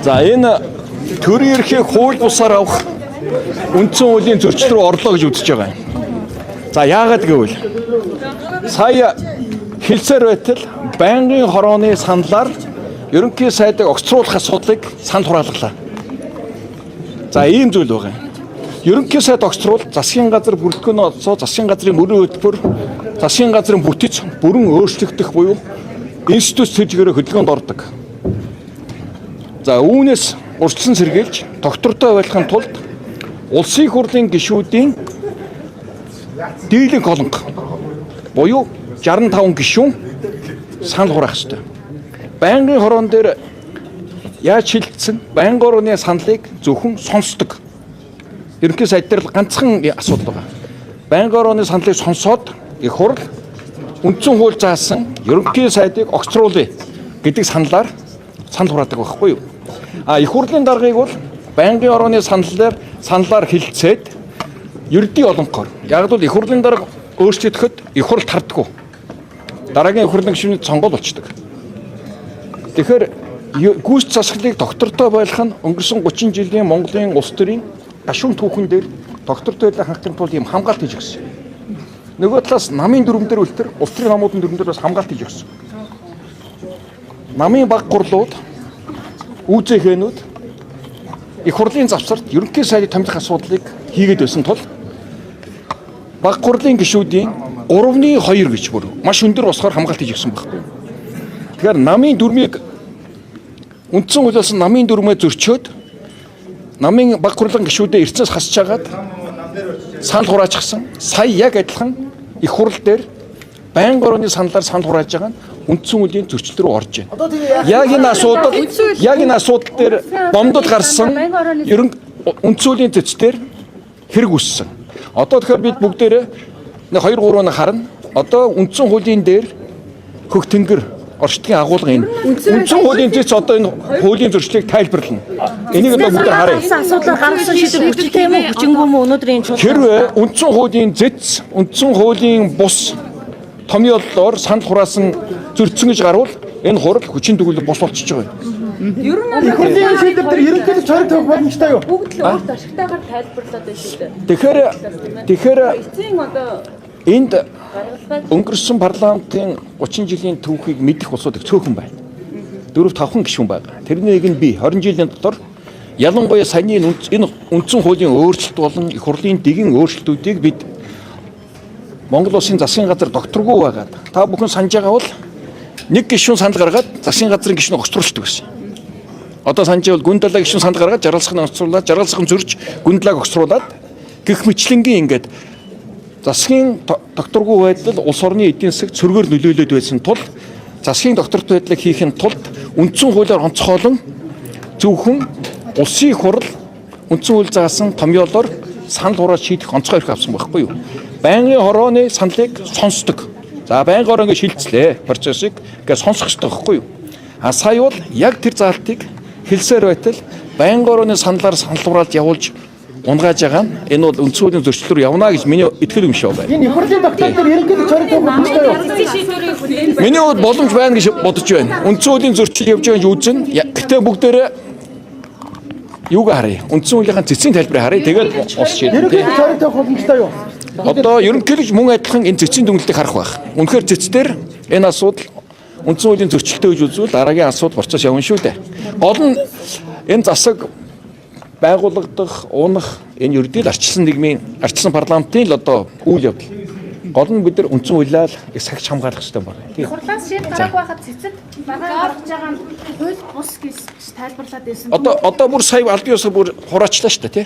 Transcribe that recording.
За энэ төрийн эрхийг хууль бусаар авах үндсэн хуулийн зөрчил рүү орлоо гэж үзэж байгаа юм. За яагаад гэвэл сая хэлсээр байтал байнгын хорооны саналаар ерөнхий сайдыг огцруулах асуудлыг санд хураалгалаа. За ийм зүйл байгаа юм. Ерөнхий сайд огцруул засгийн газар бүрэлдэхүүнээ олцоо засгийн газрын мөрийн хөтөлбөр засгийн газрын бүтэц бүрэн өөрчлөгдөх буюу институт төжгөрөө хөдөлгөөнд ордог. За үүнээс урьдчилан сэргийлж доктортой байхын тулд улсын их хурлын гишүүдийн дийлэнх олонх буюу 65 гишүүн санал хураах ёстой. Байнгын хороон дээр яаж шилжсэн байнгын хорооны саналыг зөвхөн сонсдог. Ерөнхий сайд дээр ганцхан асуудал байгаа. Байнгын хорооны саналыг сонсоод их хурл үндсэн хууль заасан ерөнхий сайдыг огцруулъя гэдэг саналаар санал хураадаг байхгүй юу? Их хурлын даргыг бол байнгын хорооны саналаар хилцээд ердийн олонхоор. Яг л их хурлын дарга өөрчлөгдөхөд их хурл тардаггүй. Дараагийн их хурлын гишүүний сонгол болчдөг. Тэгэхээр гүйц засаглалыг доктортой байлгах нь өнгөрсөн 30 жилийн Монголын улс төрийн гашуун түүхэн дээр доктортой байлгах хангалтын тулд ийм хамгаалт хийж өгсөн. Нөгөө талаас намын дүрм дээр үлдэр улс төрийн намуудын дүрм дээр бас хамгаалт хийж өгсөн. Намын баг гурлууд үүзэхэнүүд их хурлын завсарт ерөнхий сайдын томилох асуудлыг хийгээд байсан тул баг гурлын гишүүдийн 3/2 гэж бүр маш өндөр усгаар хамгаалт хийж өгсөн байхгүй. Тэгэхээр намын дүрмийг үндсэн хуулиас намын дүрмээ зөрчөөд намын баг гурлын гишүүдээ эртнээс хасч хагаад санал хураачихсан. Сая яг адилхан их хурл дээр байнгын хорооны саналаар санал хурааж байгаа нь үндсэн хуулийн зөрчил рүү орж байна. Яг энэ асуудал дээр бомдод гарсан үндсэн хуулийн зөрчилдөр хэрэг үүссэн. Одоо тэгэхээр бид бүгдээрээ 2-3 харна. Одоо үндсэн хуулийн дээр хөх тэнгэр орчдгийн агуулга энэ. Үндсэн хуулийн зэц одоо энэ хуулийн зөрчлийг тайлбарлана. Энийг одоо бүгд харъя. Асуудлаар гаргасан шийдвэр хүчтэй юм уу, хүчингүй юм уу өнөөдрийн чуулган? Хэрвээ үндсэн хуулийн зэц, үндсэн хуулийн бус томьёоллоор санал хураасан зөрчсөн гэж гарвал энэ хурал хүчин төгөлөг бус болчихж байгаа юм. Ер нь их хурлын шийдвэр дээр ерөнхийдөө чорог тавих боломжтой юу? бүгд л өөрт ашигтайгаар тайлбарлаад байна шүү дээ. Тэгэхээр Эцсийн одоо энд өнгөрсөн парламентын 30 жилийн түүхийг мэдэх улсууд их цөөхөн байна. 4-5 гишүүн байгаа. Тэрнийг нь би 20 жилийн дотор ялангуяа саяны энэ үндсэн хуулийн өөрчлөлт болон их хурлын дэгийн өөрчлөлтүүдийг бид Монгол улсын засгийн газар докторгүй байгаад та бүхэн санаж байгаа бол нэг гишүүн санал гаргаад засгийн газрын гишүүнийг огцруулдаг байсан. Одоо санаж бол гүн далайн гишүүн санал гаргаад жаргалзахыг огцруулаад, жаргалзахын зөрж гүн далайг огцруулаад гэх мэтлэнгийн ингээд засгийн докторгүй байдал улс орны эдийн засаг цөргөөр нөлөөлөд байсан тул засгийн доктортой байдлыг хийхин тулд үндсэн хуулиар онцгойлон зөвхөн улсын их хурл үндсэн хууль заасан томьёолоор санал хурааж шийдэх онцгой эрх авсан байхгүй юу? Байнгын хорооны саналыг сонсдог. За байнгын хороо ингэ шилжлээ процессыг ингэ сонсох хэрэгтэй байхгүй юу? Сая бол яг тэр заалтыг хэлсээр байтал байнгын хорооны саналаар санал хураалж явуулж унгааж байгаа нь энэ бол үндсэн хуулийн зөрчил рүү явна гэж миний итгэл юм шиг байна. Энэ их хурлын доктор дээр ерөнхийдөө чорог тавих боломжтой юу? Миний хувьд боломж байна гэж бодож байна. Үндсэн хуулийн зөрчил явж байгаа гэж үзнэ. Гэтэ бүгдээрээ юуг харъя? Үндсэн хуулийнхаа цэцгийн тайлбарыг харъя. Тэгээд ус шийдэх. Ерөнхийдөө чорог тавих боломжтой юу? Одоо ерөнхийдөө мөн адилхан энэ цэцгийн дүнлэлтийг харах байх. Үнэхээр цэцдэр энэ асуудал үндсэн хуулийн зөрчилтэй гэж үзвэл дараагийн асуудал процесс явна шүү дээ. Гол нь энэ засаг байгуулагдах, унах энэ ердийн арчилсан нийгмийн арчилсан парламентын л одоо үйл явдал. Гол нь бид нар үндсэн хуулиар их сахиж хамгаалах хэрэгтэй байна. Хурлаас шийд гараагүй байхад цэцэд маргаан гаргаж байгаа нь хууль бус гэж тайлбарлаад байсан. Одоо бүр сая албан ёсоор бүр хураачлаа шүү дээ, тий.